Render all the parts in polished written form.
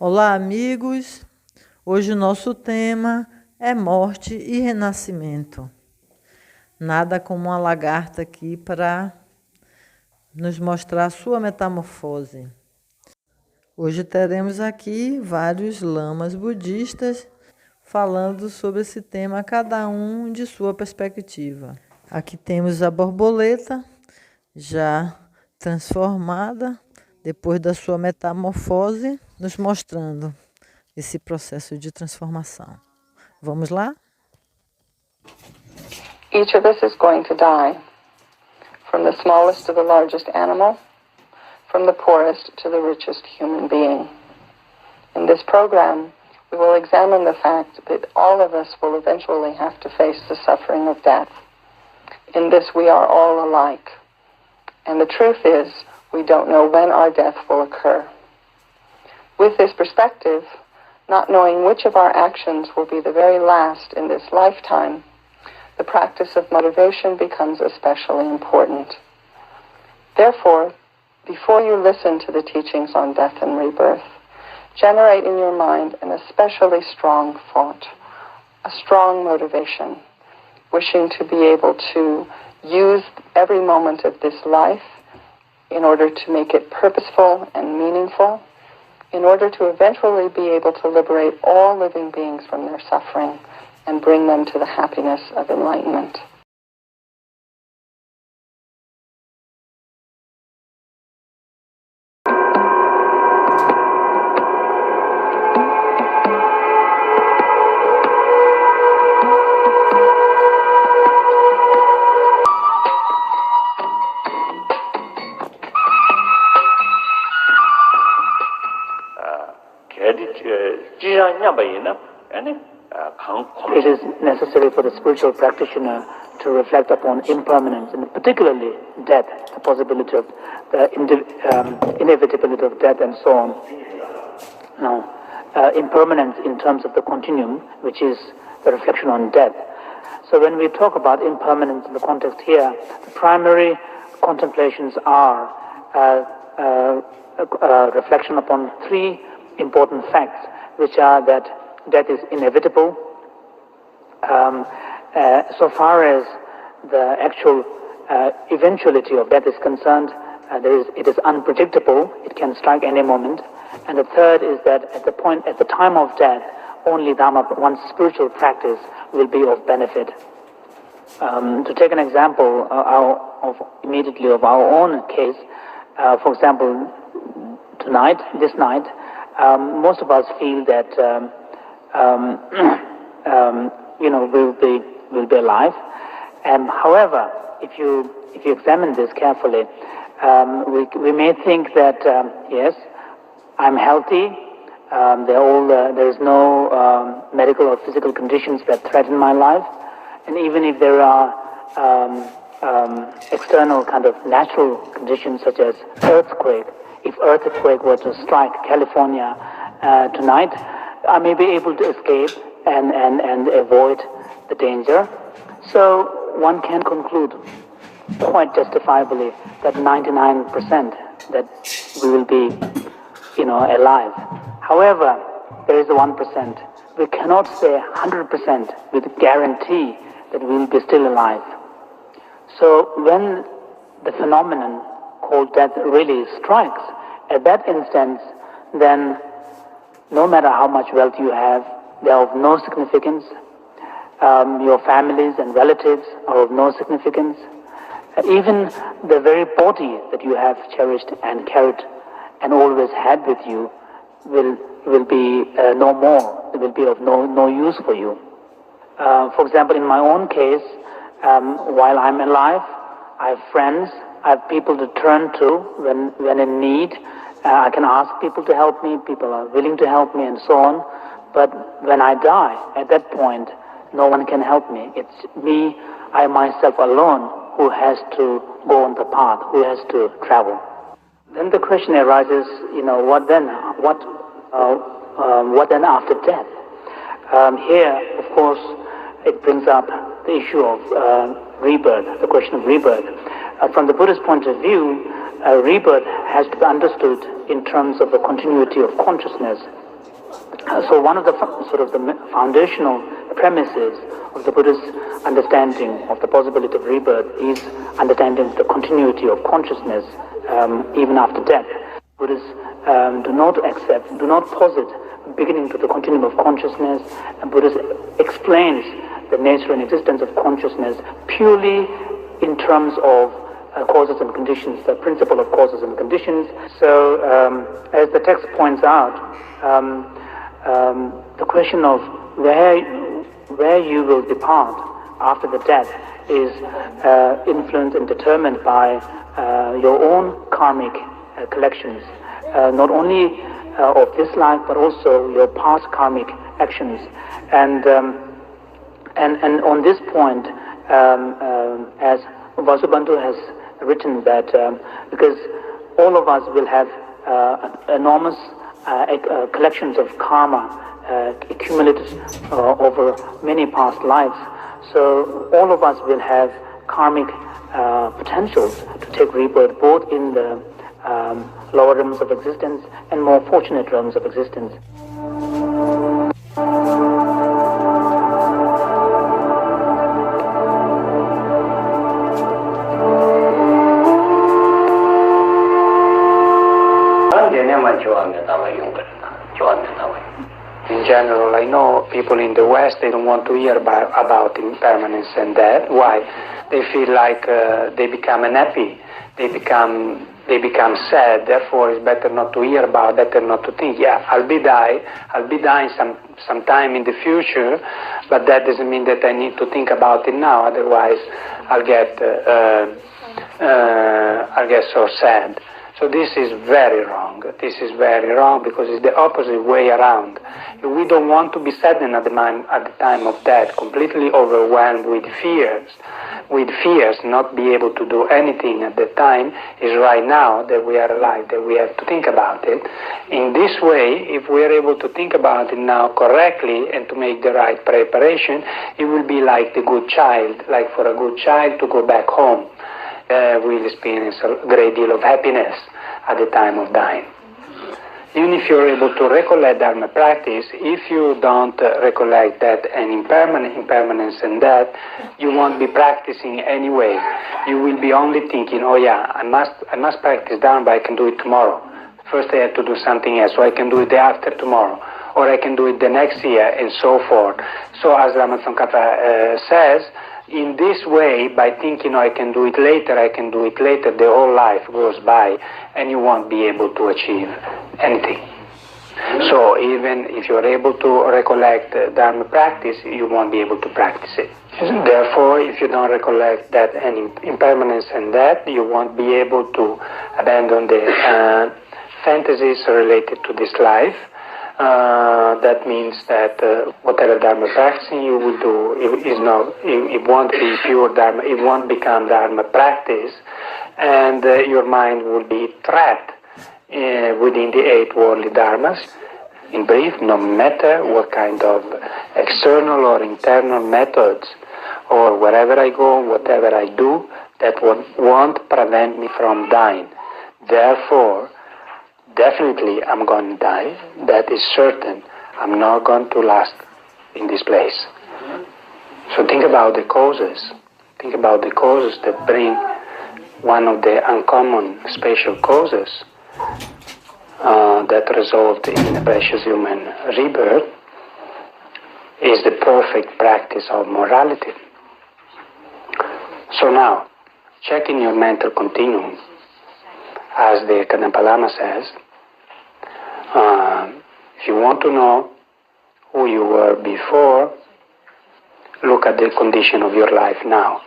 Olá, amigos! Hoje o nosso tema é Morte e Renascimento. Nada como uma lagarta aqui para nos mostrar a sua metamorfose. Hoje teremos aqui vários lamas budistas falando sobre esse tema, cada um de sua perspectiva. Aqui temos a borboleta já transformada, depois da sua metamorfose, nos mostrando esse processo de transformação. Vamos lá? Each of us is going to die, from the smallest to the largest animal, from the poorest to the richest human being. In this program, we will examine the fact that all of us will eventually have to face the suffering of death. In this, we are all alike. And the truth is, we don't know when our death will occur. With this perspective, not knowing which of our actions will be the very last in this lifetime, the practice of motivation becomes especially important. Therefore, before you listen to the teachings on death and rebirth, generate in your mind an especially strong thought, a strong motivation, wishing to be able to use every moment of this life in order to make it purposeful and meaningful, in order to eventually be able to liberate all living beings from their suffering and bring them to the happiness of enlightenment. It is necessary for the spiritual practitioner to reflect upon impermanence, and particularly death, the possibility of the inevitability of death and so on. Now, impermanence in terms of the continuum, which is the reflection on death. So when we talk about impermanence in the context here, the primary contemplations are reflection upon three important facts, which are that death is inevitable. So far as the actual eventuality of death is concerned, it is unpredictable. It can strike any moment. And the third is that at the time of death, only Dharma, one's spiritual practice, will be of benefit. To take an example immediately of our own case, for example, this night, most of us feel that we'll be alive. However, if you examine this carefully, we may think that yes, I'm healthy. There is no medical or physical conditions that threaten my life, and even if there are external kind of natural conditions such as earthquake, if earthquake were to strike California tonight, I may be able to escape and avoid the danger. So one can conclude quite justifiably that 99% that we will be, alive. However, there is a 1%. We cannot say 100% with guarantee that we will be still alive. So when the phenomenon called death really strikes, at that instance, then no matter how much wealth you have, they are of no significance. Your families and relatives are of no significance. Even the very body that you have cherished and carried and always had with you will be no more. It will be of no use for you. For example, in my own case, while I'm alive, I have friends, I have people to turn to when in need. I can ask people to help me, people are willing to help me and so on. But when I die, at that point, no one can help me. It's me, I myself alone, who has to go on the path, who has to travel. Then the question arises, what then? What then after death? Here, of course, it brings up the issue of rebirth, the question of rebirth. From the Buddhist point of view, rebirth has to be understood in terms of the continuity of consciousness. So one of the sort of the foundational premises of the Buddhist understanding of the possibility of rebirth is understanding the continuity of consciousness even after death. Buddhists do not posit beginning to the continuum of consciousness, and Buddhist explains the nature and existence of consciousness purely in terms of causes and conditions, the principle of causes and conditions. So, as the text points out, the question of where you will depart after the death is influenced and determined by your own karmic collections, not only of this life but also your past karmic actions. And on this point, as Vasubandhu has written, that because all of us will have enormous collections of karma accumulated over many past lives, so all of us will have karmic potentials to take rebirth both in the lower realms of existence and more fortunate realms of existence. In general, I know people in the West, they don't want to hear about impermanence and death. Why? They feel like they become unhappy, they become sad, therefore it's better not to hear about, better not to think. Yeah, I'll be dying sometime in the future, but that doesn't mean that I need to think about it now, otherwise I'll get so sad. So this is very wrong. This is very wrong because it's the opposite way around. We don't want to be saddened at the time of death, completely overwhelmed with fears. Not be able to do anything at the time is right now that we are alive, that we have to think about it. In this way, if we are able to think about it now correctly and to make the right preparation, it will be like the good child, like for a good child to go back home. Will experience a great deal of happiness at the time of dying. Even if you're able to recollect Dharma practice, if you don't recollect that and impermanence and that, you won't be practicing anyway. You will be only thinking, oh yeah, I must practice Dharma, but I can do it tomorrow. First I have to do something else, so I can do it the after tomorrow, or I can do it the next year, and so forth. So as Ramatsangkapa says, in this way, by thinking, I can do it later, the whole life goes by and you won't be able to achieve anything. So even if you're able to recollect Dharma practice, you won't be able to practice it. Therefore, if you don't recollect that and impermanence and that, you won't be able to abandon the fantasies related to this life. That means that whatever Dharma practicing you will do, it won't be pure Dharma, it won't become Dharma practice, and your mind will be trapped within the 8 worldly Dharmas. In brief, no matter what kind of external or internal methods, or wherever I go, whatever I do, that won't prevent me from dying. Therefore, definitely I'm going to die, that is certain. I'm not going to last in this place. So think about the causes. Think about the causes that bring one of the uncommon special causes that result in a precious human rebirth is the perfect practice of morality. So now, check in your mental continuum. As the Kadampa Lama says, if you want to know who you were before, look at the condition of your life now.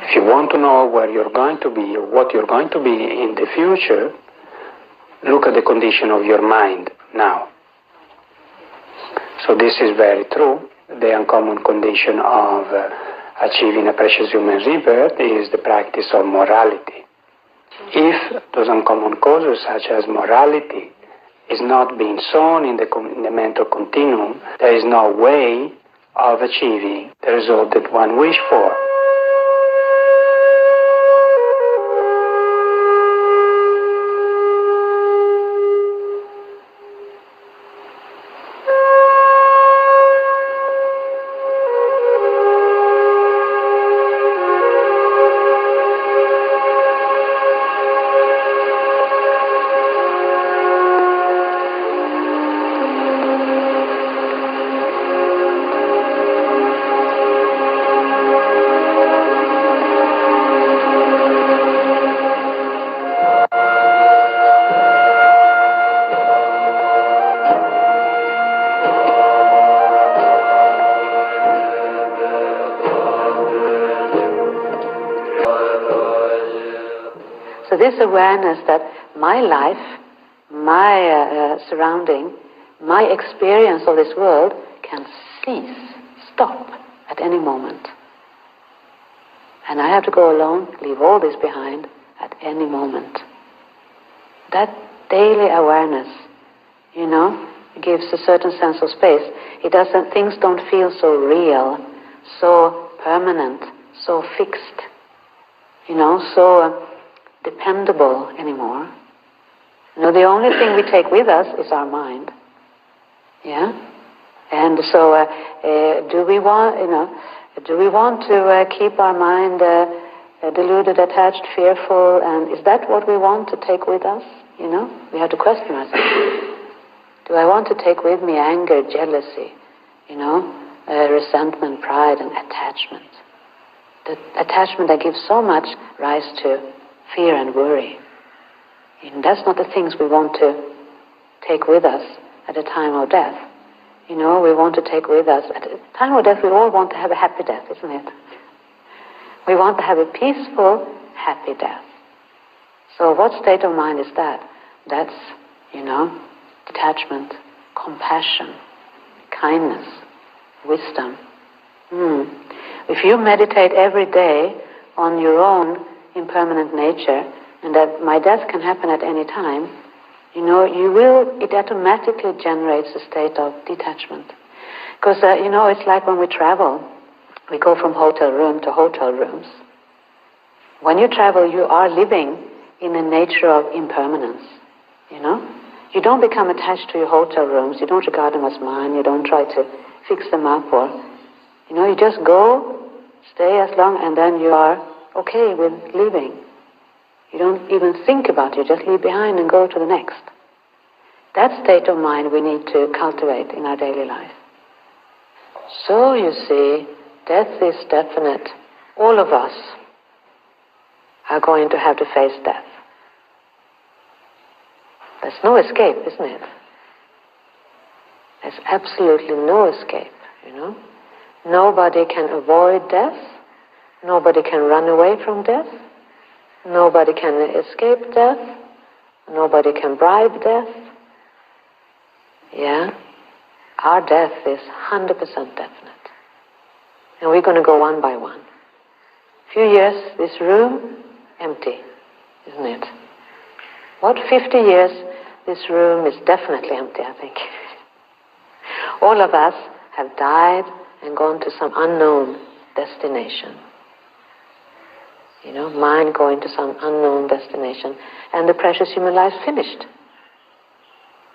If you want to know where you're going to be or what you're going to be in the future, look at the condition of your mind now. So this is very true. The uncommon condition of achieving a precious human rebirth is the practice of morality. If those uncommon causes, such as morality, is not being sown in the mental continuum, there is no way of achieving the result that one wishes for. So this awareness that my life, my surrounding, my experience of this world can cease, stop at any moment. And I have to go alone, leave all this behind at any moment. That daily awareness, gives a certain sense of space. It doesn't, things don't feel so real, so permanent, so fixed, so dependable anymore. The only thing we take with us is our mind. Yeah? And so, do we want to keep our mind deluded, attached, fearful, and is that what we want to take with us? We have to question ourselves. Do I want to take with me anger, jealousy, resentment, pride, and attachment? The attachment that gives so much rise to fear and worry. And that's not the things we want to take with us at the time of death. We want to take with us, at the time of death, we all want to have a happy death, isn't it? We want to have a peaceful, happy death. So what state of mind is that? That's, detachment, compassion, kindness, wisdom. If you meditate every day on your own impermanent nature, and that my death can happen at any time, it automatically generates a state of detachment. Because, it's like when we travel, we go from hotel room to hotel rooms. When you travel, you are living in the nature of impermanence, You don't become attached to your hotel rooms, you don't regard them as mine, you don't try to fix them up, or, you just go, stay as long, and then you are okay with leaving. You don't even think about it, you just leave behind and go to the next. That state of mind we need to cultivate in our daily life. So, you see, death is definite. All of us are going to have to face death. There's no escape, isn't it? There's absolutely no escape, Nobody can avoid death. Nobody can run away from death. Nobody can escape death. Nobody can bribe death. Yeah? Our death is 100% definite. And we're going to go one by one. Few years, this room, empty, isn't it? What, 50 years, this room is definitely empty, I think. All of us have died and gone to some unknown destination. Mind going to some unknown destination. And the precious human life finished.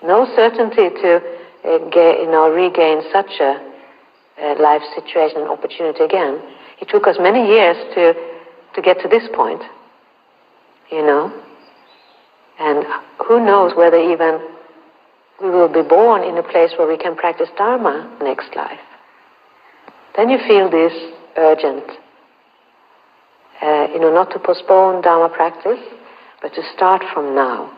No certainty to regain such a life situation and opportunity again. It took us many years to get to this point. And who knows whether even we will be born in a place where we can practice Dharma next life. Then you feel this urgent, not to postpone Dharma practice, but to start from now.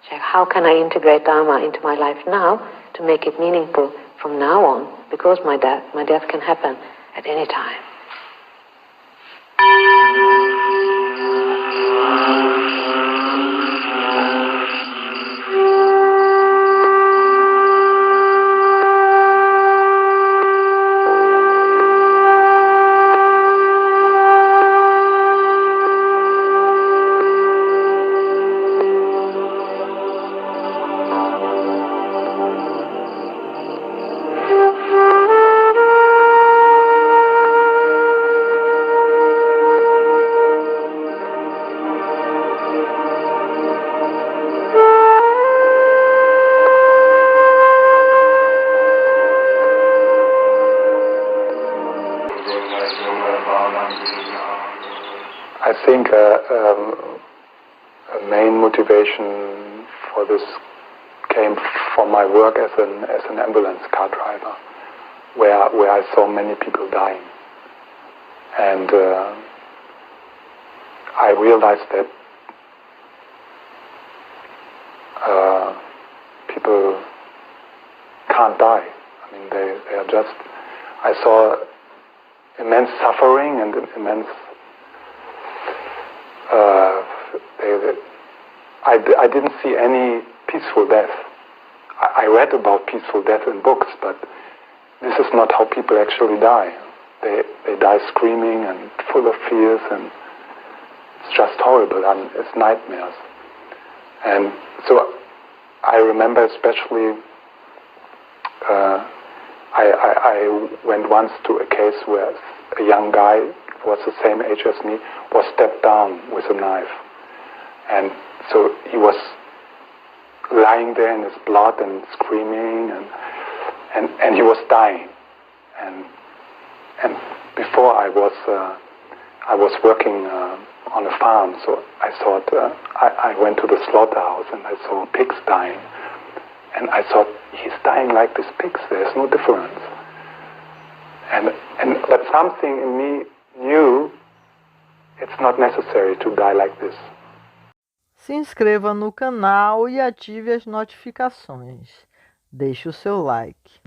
Check, how can I integrate Dharma into my life now to make it meaningful from now on, because my death can happen at any time. I think a main motivation for this came from my work as an ambulance car driver, where I saw many people dying, and I realized that people can't die. I mean, they are just. I saw immense suffering and immense. I didn't see any peaceful death. I read about peaceful death in books, but this is not how people actually die. They die screaming and full of fears, and it's just horrible, and it's nightmares. And so I remember especially, I went once to a case where a young guy who was the same age as me was stepped down with a knife. And so he was lying there in his blood and screaming, and he was dying. And before I was working on a farm, so I thought I went to the slaughterhouse and I saw pigs dying, and I thought, he's dying like these pigs. There's no difference. But something in me knew it's not necessary to die like this. Se inscreva no canal e ative as notificações. Deixe o seu like.